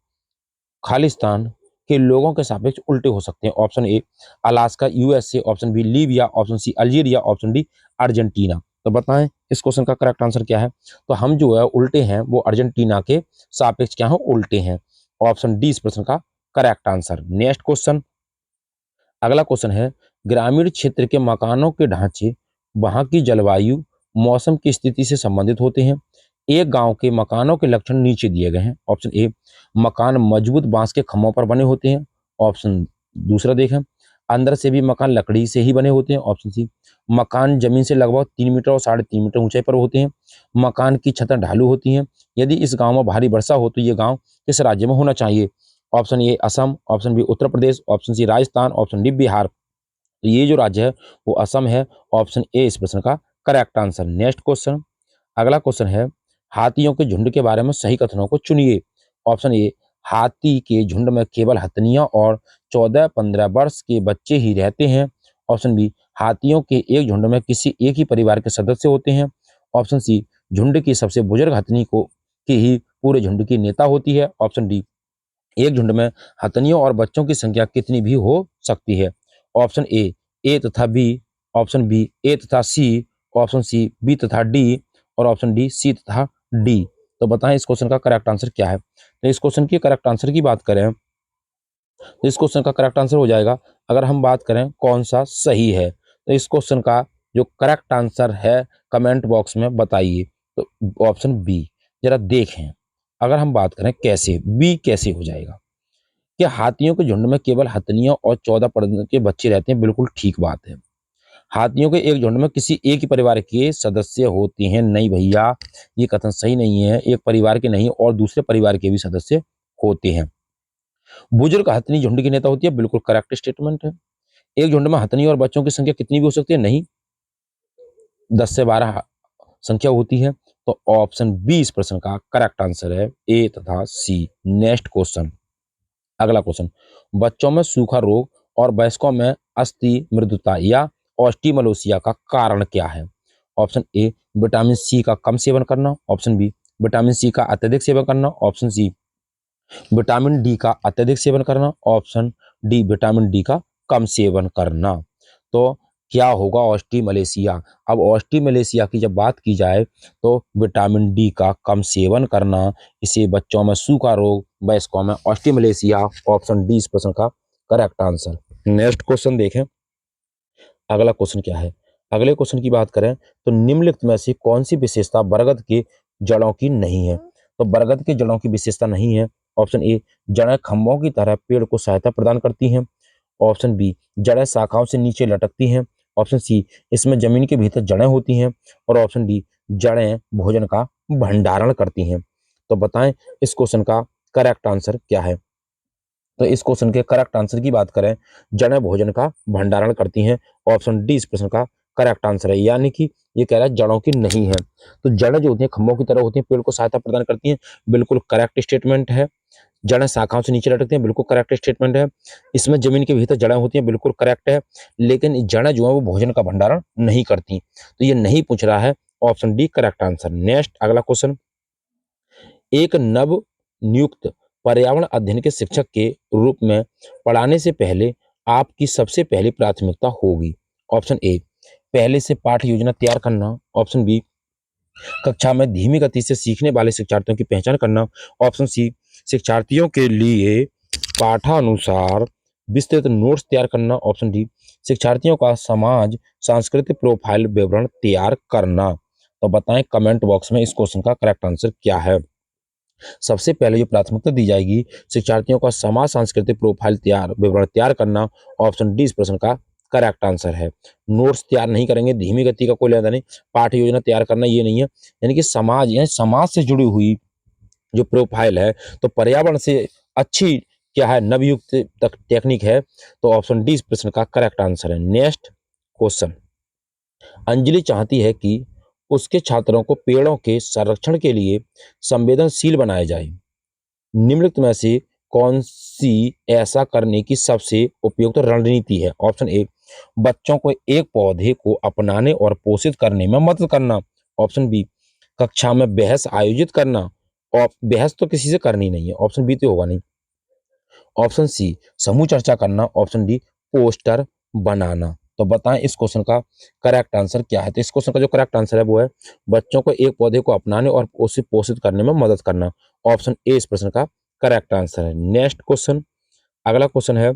A: खालिस्तान के लोगों के सापेक्ष उल्टे हो सकते हैं। Option A Alaska USA, option B Libya, option C Algeria, option D Argentina. तो बताएं इस क्वेश्चन का करेक्ट आंसर क्या है? तो हम जो है उल्टे हैं वो अर्जेंटीना के सापेक्ष क्या है? उल्टे हैं। ऑप्शन डी इस प्रश्न का करेक्ट आंसर। नेक्स्ट क्वेश्चन, अगला क्वेश्चन है, ग्रामीण क्षेत्र के मकानों के ढांचे वहां की जलवायु मौसम की स्थिति से संबंधित होते हैं। एक गांव के मकानों के लक्षण नीचे दिए गए हैं। ऑप्शन ए, मकान मजबूत बांस के खंभों पर बने होते हैं। ऑप्शन दूसरा देखें, अंदर से भी मकान लकड़ी से ही बने होते हैं। ऑप्शन सी, मकान जमीन से लगभग 3 मीटर और 3.5 मीटर ऊंचाई पर होते हैं। मकान की छतें ढालू होती हैं। यदि इस गांव में भारी वर्षा हो तो ये गांव किस राज्य में होना चाहिए? Option A Assam, option B Uttar Pradesh, option C Rajasthan, option D Bihar. तो ये जो राज्य है वो असम है। ऑप्शन ए इस प्रश्न का करेक्ट आंसर। नेक्स्ट क्वेश्चन, अगला क्वेश्चन है, हाथियों के झुंड के बारे में सही कथनों को चुनिए। ऑप्शन ए, हाथी के झुंड में केवल हथनियां और 14-15 वर्ष के बच्चे ही रहते हैं। ऑप्शन बी, हाथियों के एक झुंड में किसी एक ही परिवार के सदस्य होते हैं। ऑप्शन सी, झुंड की सबसे बुजुर्ग हथनी को की ही पूरे झुंड की नेता होती है। ऑप्शन डी, एक झुंड में हथनियों और बच्चों की संख्या कितनी भी हो सकती है। ऑप्शन ए तथा बी, ऑप्शन बी ए तथा सी, ऑप्शन सी बी तथा डी, और ऑप्शन डी सी तथा डी। तो बताएं इस क्वेश्चन का करेक्ट आंसर क्या है? तो इस क्वेश्चन की करेक्ट आंसर की बात करें तो इस क्वेश्चन का करेक्ट आंसर हो जाएगा, अगर हम बात करें कौन सा सही है, तो इस क्वेश्चन का जो करेक्ट आंसर है कमेंट बॉक्स में बताइए। तो ऑप्शन बी, जरा देखें। अगर हम बात करें कैसे, बी कैसे हो जाएगा कि हाथियों के झुंड में केवल हथनियां और 14 प्रजनन के बच्चे रहते हैं, बिल्कुल ठीक बात है। हाथियों के एक झुंड में किसी एक ही परिवार के सदस्य होते हैं, नहीं भैया, ये कथन सही नहीं है। एक परिवार के नहीं और दूसरे परिवार के भी सदस्य होते हैं। बुजुर्ग हथनी झुंड की नेता होती है, बिल्कुल करेक्ट स्टेटमेंट है। एक झुंड में हथनी और बच्चों की संख्या कितनी भी हो सकती है, नहीं, 10 से 12 संख्या होती है। तो ऑप्शन बी इस प्रश्न का करेक्ट आंसर है, ए तथा सी। नेक्स्ट क्वेश्चन, अगला क्वेश्चन, बच्चों में सूखा रोग और वयस्कों में अस्थि मृदुता या ऑस्टिमलोसिया का कारण क्या है? ऑप्शन ए, विटामिन सी का कम सेवन करना। ऑप्शन बी, विटामिन सी का अत्यधिक सेवन करना। ऑप्शन सी, विटामिन डी का अत्यधिक सेवन करना। ऑप्शन डी, विटामिन डी का कम सेवन करना। तो क्या होगा ऑस्टिमलेशिया? अब ऑस्टिमलेशिया की जब बात की जाए तो विटामिन डी का कम सेवन करना, इसे बच्चों में सूखा रोग, वयस्कों में ऑस्टिमलेशिया। ऑप्शन डी इस प्रश्न का करेक्ट आंसर। नेक्स्ट क्वेश्चन देखें, अगला क्वेश्चन क्या है। अगले क्वेश्चन की बात करें तो निम्नलिखित में से कौन सी विशेषता बरगद के जड़ों की नहीं है? तो बरगद के जड़ों की विशेषता नहीं है। ऑप्शन ए, जड़ें खंभों की तरह पेड़ को सहायता प्रदान करती हैं। ऑप्शन बी, जड़ें शाखाओं से नीचे लटकती हैं। ऑप्शन सी, इसमें जमीन के भीतर जड़ें होती हैं। और ऑप्शन डी, जड़ें भोजन का भंडारण करती हैं। तो बताएं इस क्वेश्चन का करेक्ट आंसर क्या है? तो इस क्वेश्चन के करेक्ट आंसर की बात करें, जड़ें भोजन का भंडारण करती हैं। ऑप्शन डी इस प्रश्न का करेक्ट आंसर है, यानी कि ये कह रहा है जड़ों की नहीं है। तो जड़ें जो होती हैं खंभों की तरह होती हैं, पेड़ को सहायता प्रदान करती हैं, बिल्कुल करेक्ट स्टेटमेंट है। जड़ें शाखाओं से नीचे लटकती हैं, बिल्कुल करेक्ट स्टेटमेंट है। इसमें जमीन के भीतर जड़ें होती हैं, बिल्कुल करेक्ट है। लेकिन जड़ें जो है वो भोजन का भंडारण नहीं करती, तो ये नहीं पूछ रहा है। Option D correct answer. Next अगला क्वेश्चन, एक नव नियुक्त पर्यावरण अध्ययन के शिक्षक के रूप में पढ़ाने से पहले आपकी सबसे पहली प्राथमिकता होगी। ऑप्शन ए, पहले से पाठ योजना तैयार करना। ऑप्शन बी, कक्षा में धीमी गति से सीखने वाले शिक्षार्थियों की पहचान करना। ऑप्शन सी, शिक्षार्थियों के लिए पाठानुसार विस्तृत नोट्स तैयार करना। ऑप्शन डी, शिक्षार्थियों का समाज सांस्कृतिक प्रोफाइल विवरण तैयार करना। तो बताएं कमेंट बॉक्स में इस क्वेश्चन का करेक्ट आंसर क्या है। सबसे पहले जो प्राथमिकता दी जाएगी, शिक्षार्थियों का समाज सांस्कृतिक प्रोफाइल तैयार विवरण तैयार करना। ऑप्शन डी इस प्रश्न का करेक्ट आंसर है। नोट्स तैयार नहीं करेंगे, धीमी गति का कोई लेना नहीं, पाठ योजना तैयार करना ये नहीं है। यानी कि समाज, यानी समाज से जुड़ी हुई जो प्रोफाइल है, तो पर्यावरण से अच्छी क्या है, नवयुक्त तक टेक्निक है। तो ऑप्शन डी इस प्रश्न का करेक्ट आंसर है। नेक्स्ट क्वेश्चन, अंजलि चाहती है कि उसके छात्रों को पेड़ों के संरक्षण के लिए संवेदनशील बनाया जाए। निम्नलिखित में से कौन सी ऐसा करने की सबसे उपयुक्त रणनीति है? ऑप्शन ए, बच्चों को एक पौधे को अपनाने और पोषित करने में मदद करना। ऑप्शन बी, कक्षा में बहस आयोजित करना। और बहस तो किसी से करनी नहीं है, ऑप्शन बी तो होगा नहीं। ऑप्शन सी, समूह चर्चा करना। ऑप्शन डी, पोस्टर बनाना। तो बताएं इस क्वेश्चन का करेक्ट आंसर क्या है? तो इस क्वेश्चन का जो करेक्ट आंसर है वो है बच्चों को एक पौधे को अपनाने और उसे पोषित करने में मदद करना। ऑप्शन ए इस प्रश्न का करेक्ट आंसर है। नेक्स्ट क्वेश्चन, अगला क्वेश्चन है,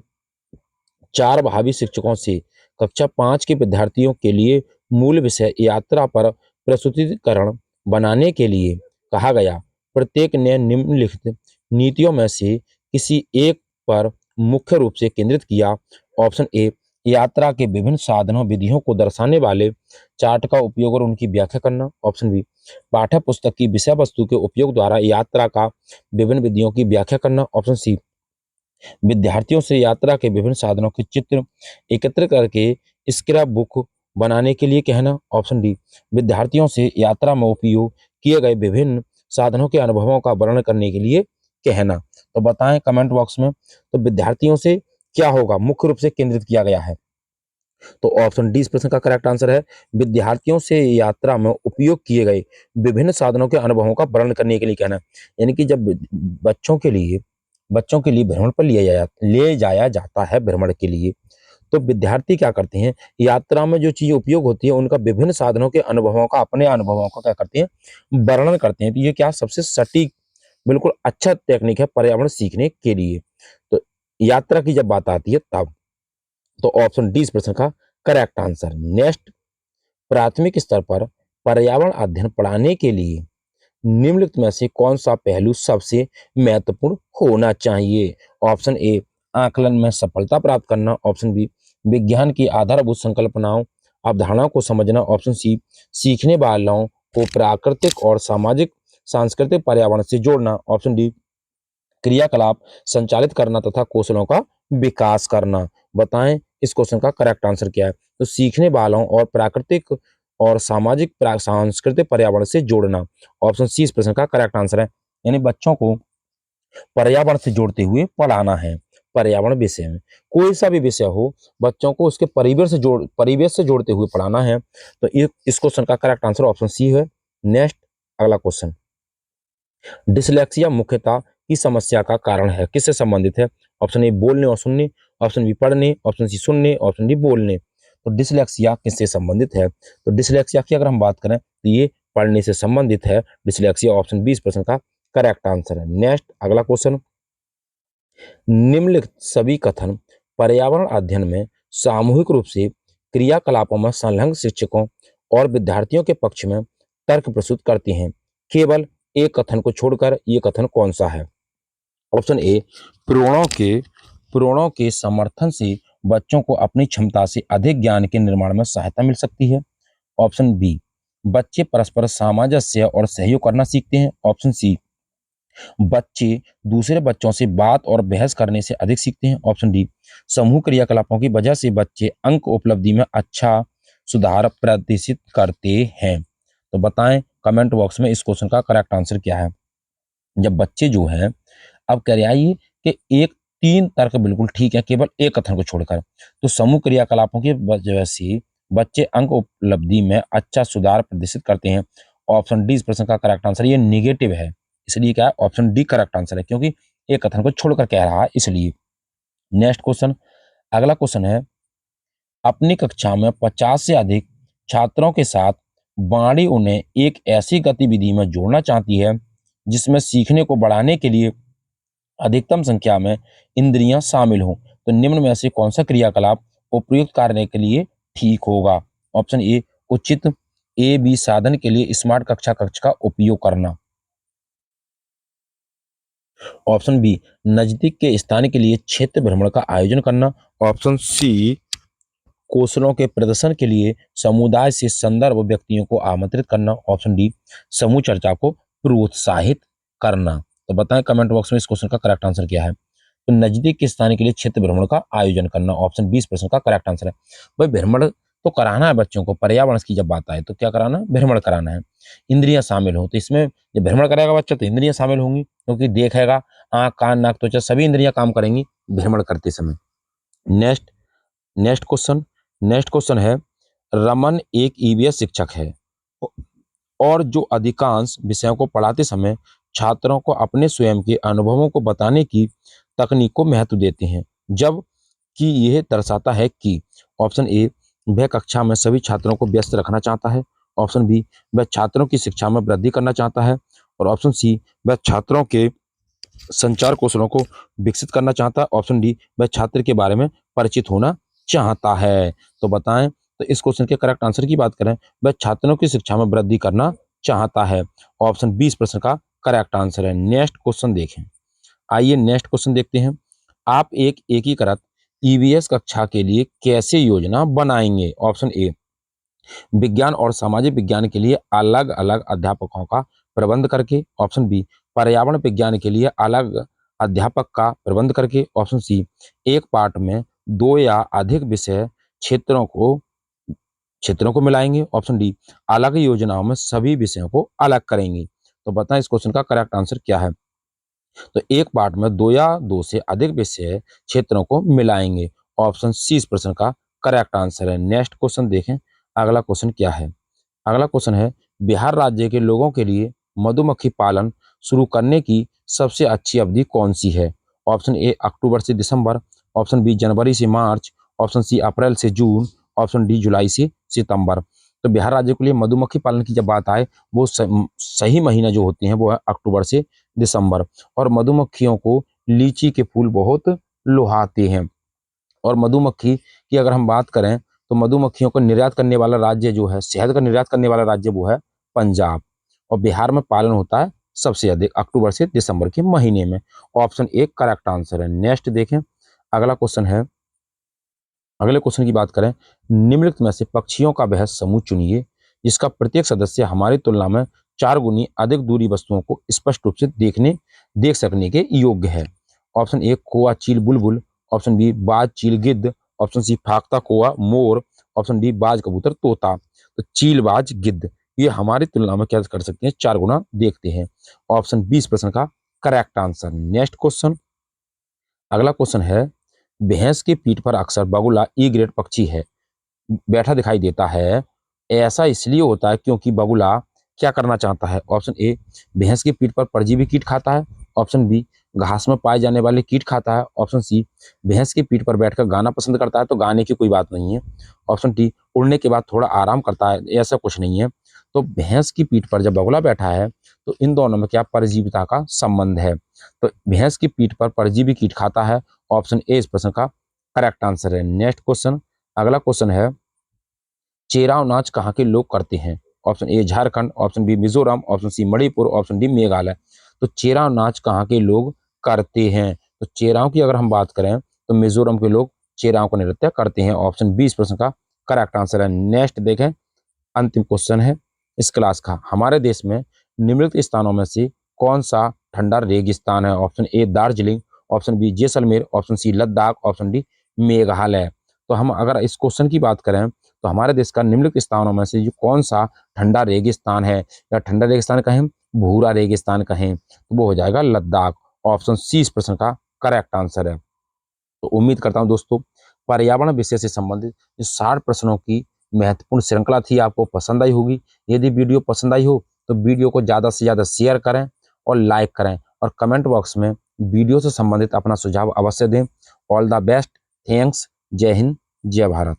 A: चार भावी शिक्षकों से कक्षा 5 के विद्यार्थियों के लिए मूल विषय यात्रा पर प्रस्तुतिकरण बनाने के लिए कहा गया। प्रत्येक ने निम्नलिखित नीतियों में से किसी एक पर मुख्य रूप से केंद्रित किया। ऑप्शन ए, यात्रा के विभिन्न साधनों विधियों को दर्शाने वाले चार्ट का उपयोग और उनकी व्याख्या करना। ऑप्शन बी, पाठ्य पुस्तक की विषय वस्तु के उपयोग द्वारा यात्रा का विभिन्न विधियों की व्याख्या करना। ऑप्शन सी, विद्यार्थियों से यात्रा के विभिन्न साधनों के चित्र एकत्र करके स्क्रैप बुक बनाने के लिए कहना। ऑप्शन डी, विद्यार्थियों से यात्रा में उपयोग किए गए विभिन्न साधनों के अनुभवों का वर्णन करने के लिए कहना। तो बताएं कमेंट बॉक्स में, तो विद्यार्थियों से क्या होगा, मुख्य रूप से केंद्रित किया गया है। तो ऑप्शन डी इस प्रश्न का करेक्ट आंसर है, विद्यार्थियों से यात्रा में उपयोग किए गए विभिन्न साधनों के अनुभवों का वर्णन करने के लिए कहना। यानी कि जब बच्चों के लिए भ्रमण पर ले जाया जाता है भ्रमण के लिए, तो विद्यार्थी क्या करते हैं, यात्रा में जो चीजें उपयोग होती है उनका विभिन्न साधनों के अनुभवों का, अपने अनुभवों का क्या करते हैं, वर्णन करते हैं। तो ये क्या सबसे सटीक, बिल्कुल अच्छा टेक्निक है पर्यावरण सीखने के लिए। तो यात्रा की जब बात आती है तब, तो ऑप्शन डी इस प्रश्न का करेक्ट आंसर। नेक्स्ट प्राथमिक स्तर पर पर्यावरण अध्ययन पढ़ाने के लिए निम्नलिखित में से कौन सा पहलू सबसे महत्वपूर्ण होना चाहिए? ऑप्शन ए आकलन में सफलता प्राप्त करना, ऑप्शन बी विज्ञान की आधारभूत संकल्पनाओं अवधारणाओं को समझना, ऑप्शन सी सीखने वालों को प्राकृतिक और सामाजिक सांस्कृतिक पर्यावरण से जोड़ना, ऑप्शन डी क्रियाकलाप संचालित करना तथा कौशलों का विकास करना। बताएं इस क्वेश्चन का करेक्ट आंसर क्या है? तो सीखने वालों और प्राकृतिक और सामाजिक सांस्कृतिक पर्यावरण से जोड़ना, ऑप्शन सी इस प्रश्न का करेक्ट आंसर है। यानी बच्चों को पर्यावरण से जोड़ते हुए पढ़ाना है। पर्यावरण विषय में कोई सा भी विषय हो, बच्चों को उसके परिवेश से जोड़ते हुए पढ़ाना है। तो इस क्वेश्चन का करेक्ट आंसर ऑप्शन सी है। नेक्स्ट अगला क्वेश्चन, डिसलेक्सिया मुख्यतः किस समस्या का कारण है, किससे संबंधित है? ऑप्शन ए बोलने और सुनने, ऑप्शन बी पढ़ने, ऑप्शन सी सुनने, ऑप्शन डी बोलने। तो डिसलेक्सिया किससे संबंधित है? तो डिसलेक्सिया की अगर हम बात करें तो ये पढ़ने से संबंधित है। डिसलेक्सिया ऑप्शन बी इस प्रश्न का करेक्ट आंसर है। नेक्स्ट अगला क्वेश्चन, निम्नलिखित सभी कथन पर्यावरण अध्ययन में सामूहिक रूप से क्रियाकलापों में संलग्न शिक्षकों और विद्यार्थियों के पक्ष में तर्क प्रस्तुत करते हैं। केवल एक कथन को छोड़कर ये कथन कौन सा है? ऑप्शन ए प्रेरणा के समर्थन से बच्चों को अपनी क्षमता से अधिक ज्ञान के निर्माण में सहायता मिल सकती है, ऑप्शन बी बच्चे परस्पर सामंजस्य और सहयोग करना सीखते हैं, ऑप्शन सी बच्चे दूसरे बच्चों से बात और बहस करने से अधिक सीखते हैं, ऑप्शन डी समूह क्रियाकलापों की वजह से बच्चे अंक उपलब्धि में अच्छा सुधार प्रदर्शित करते हैं। तो बताएं कमेंट बॉक्स में इस क्वेश्चन का करेक्ट आंसर क्या है? जब बच्चे जो हैं, अब कह रहा है ये कि एक तीन तर्क बिल्कुल ठीक है केवल एक कथन को छोड़कर। तो समूह क्रियाकलापों की वजह से बच्चे अंक उपलब्धि में अच्छा सुधार प्रदर्शित करते हैं। ऑप्शन डी इस प्रश्न का करेक्ट आंसर, ये निगेटिव है, इसलिए क्या है ऑप्शन डी करेक्ट आंसर है, क्योंकि एक कथन को छोड़कर कह रहा है इसलिए। नेक्स्ट क्वेश्चन, अगला क्वेश्चन है, अपनी कक्षा में 50 से अधिक छात्रों के साथ वाणी उन्हें एक ऐसी गतिविधि में जोड़ना चाहती है जिसमें सीखने को बढ़ाने के लिए अधिकतम संख्या में इंद्रियां शामिल हों। तो निम्न में से कौन सा क्रियाकलाप उपयुक्त करने के लिए ठीक होगा? ऑप्शन ए उचित, ए बी साधन के लिए स्मार्ट कक्ष का उपयोग करना, ऑप्शन बी नजदीक के स्थान के लिए क्षेत्र भ्रमण का आयोजन करना, ऑप्शन सी कौशलों के प्रदर्शन के लिए समुदाय से संदर्भ व्यक्तियों को आमंत्रित करना, ऑप्शन डी समूह चर्चा को प्रोत्साहित करना। तो बताएं कमेंट बॉक्स में इस क्वेश्चन का करेक्ट आंसर क्या है? तो नजदीक के स्थान के लिए क्षेत्र भ्रमण का आयोजन करना, ऑप्शन बी इस प्रश्न का करेक्ट आंसर है। भाई भ्रमण तो कराना है बच्चों को, पर्यावरण की जब बात आए तो क्या कराना है? भ्रमण कराना है, इंद्रियां शामिल हो। तो इसमें जब भ्रमण करेगा बच्चा तो इंद्रियां शामिल होंगी, क्योंकि देखेगा, आंख कान नाक त्वचा सभी इंद्रियां काम करेंगी भ्रमण करते समय। Next next question next question है, रमन एक ईवीएस शिक्षक है और जो अधिकांश विषयों को पढ़ाते समय छात्रों को अपने स्वयं के अनुभवों को बताने की तकनीक को महत्व देते हैं, जब कि यह दर्शाता है कि ऑप्शन ए वह कक्षा में सभी छात्रों को व्यस्त रखना चाहता है, ऑप्शन बी वह छात्रों की शिक्षा में वृद्धि करना चाहता है, और ऑप्शन सी वह छात्रों के संचार कौशलों को विकसित करना चाहता है, ऑप्शन डी वह छात्र के बारे में परिचित होना चाहता है। तो बताएं तो इस क्वेश्चन के करेक्ट आंसर की बात करें, वह छात्रों की शिक्षा में वृद्धि करना चाहता है, ऑप्शन बी इस प्रश्न का करेक्ट आंसर है। नेक्स्ट क्वेश्चन देखें, आइए नेक्स्ट क्वेश्चन देखते हैं। आप एक एकीकृत ईवीएस कक्षा के लिए कैसे योजना बनाएंगे? ऑप्शन ए विज्ञान और सामाजिक विज्ञान के लिए अलग अलग अध्यापकों का प्रबंध करके, ऑप्शन बी पर्यावरण विज्ञान के लिए अलग अध्यापक का प्रबंध करके, ऑप्शन सी एक पाठ में दो या अधिक विषय क्षेत्रों को मिलाएंगे, ऑप्शन डी अलग योजनाओं में सभी विषयों को अलग करेंगे। तो बताएं इस क्वेश्चन का करेक्ट आंसर क्या है? तो एक पाठ में दो या दो से अधिक विषय क्षेत्रों को मिलाएंगे, ऑप्शन सी इस प्रश्न का करेक्ट आंसर है। नेक्स्ट क्वेश्चन देखें, अगला क्वेश्चन क्या है? अगला क्वेश्चन है, बिहार राज्य के लोगों के लिए मधुमक्खी पालन शुरू करने की सबसे अच्छी अवधि कौन सी है? ऑप्शन ए अक्टूबर से दिसंबर, ऑप्शन बी जनवरी से मार्च, ऑप्शन सी अप्रैल से जून, ऑप्शन डी जुलाई से सितंबर। तो बिहार राज्य के लिए मधुमक्खी पालन की जब बात आए, वो सही महीना जो होते हैं वो है अक्टूबर से दिसंबर। और मधुमक्खियों को लीची के फूल बहुत लुभाते हैं। और मधुमक्खी की अगर हम बात करें तो मधुमक्खियों को निर्यात करने वाला राज्य जो है, शहद का निर्यात करने वाला राज्य वो है पंजाब। और बिहार में पालन होता है सबसे अधिक अक्टूबर से दिसंबर के महीने में। ऑप्शन ए करेक्ट आंसर है। नेक्स्ट देखें, अगला क्वेश्चन है, अगले क्वेश्चन की बात करें, निम्नलिखित में से पक्षियों का वह समूह चुनिए जिसका प्रत्येक सदस्य हमारी तुलना में 4 गुनी अधिक दूरी वस्तुओं को स्पष्ट रूप से देख सकने के योग्य है। ऑप्शन ए कौवा चील बुलबुल, ऑप्शन बी बाज चील गिद्ध, ऑप्शन सी फाख्ता कौवा मोर, ऑप्शन डी बाज कबूतर तोता। तो चील बाज गिद्ध ये हमारी तुलना में क्या कर सकते हैं, 4 गुना देखते हैं। ऑप्शन बी इस प्रश्न का करेक्ट आंसर। नेक्स्ट क्वेश्चन, अगला क्वेश्चन है, भैंस की पीठ पर अक्सर बगुला ई ग्रेड पक्षी है बैठा दिखाई देता है, ऐसा इसलिए होता है क्योंकि बगुला क्या करना चाहता है। ऑप्शन ए भैंस की पीठ पर परजीवी कीट खाता है, ऑप्शन बी घास में पाए जाने वाले कीट खाता है, ऑप्शन सी भैंस की पीठ पर बैठकर गाना पसंद करता है, तो गाने की कोई बात नहीं है, ऑप्शन डी उड़ने के बाद थोड़ा आराम करता है, ऐसा कुछ नहीं है। तो भैंस की पीठ पर जब बगुला बैठा है तो इन दोनों में क्या परजीविता का संबंध है। तो भैंस की पीठ पर परजीवी कीट खाता है, ऑप्शन ए इस प्रश्न का करेक्ट आंसर है। नेक्स्ट क्वेश्चन, अगला क्वेश्चन है, चेराव नाच कहाँ के लोग करते हैं। Option A Jharkhand, option B Mizoram, option C Manipur, option D Meghalaya. तो चेराव नाच कहाँ के लोग करते हैं, तो चेराव की अगर हम बात करें तो मिजोरम के लोग चेराव का नृत्य करते हैं। ऑप्शन बी इस प्रश्न का करेक्ट आंसर है। नेक्स्ट देखें, अंतिम क्वेश्चन है इस क्लास का, हमारे देश में निम्नलिखित स्थानों में से कौन सा ठंडा रेगिस्तान है। Option A Darjeeling, option B Jaisalmer, option C Ladakh, option D Meghalaya. तो हम अगर इस क्वेश्चन की बात करें तो हमारे देश का निम्नलिखित स्थानों में से जो कौन सा ठंडा रेगिस्तान है, या ठंडा रेगिस्तान कहें भूरा रेगिस्तान कहें, तो वो हो जाएगा लद्दाख। ऑप्शन सी इस प्रश्न का करेक्ट आंसर है। तो उम्मीद करता हूं दोस्तों पर्यावरण विषय से संबंधित जो 60 प्रश्नों की महत्वपूर्ण श्रृंखला थी आपको पसंद आई होगी। यदि वीडियो पसंद आई हो तो वीडियो को ज़्यादा से ज़्यादा शेयर करें और लाइक करें, और कमेंट बॉक्स में वीडियो से संबंधित अपना सुझाव अवश्य दें। ऑल द बेस्ट, थैंक्स, जय हिंद, जय भारत।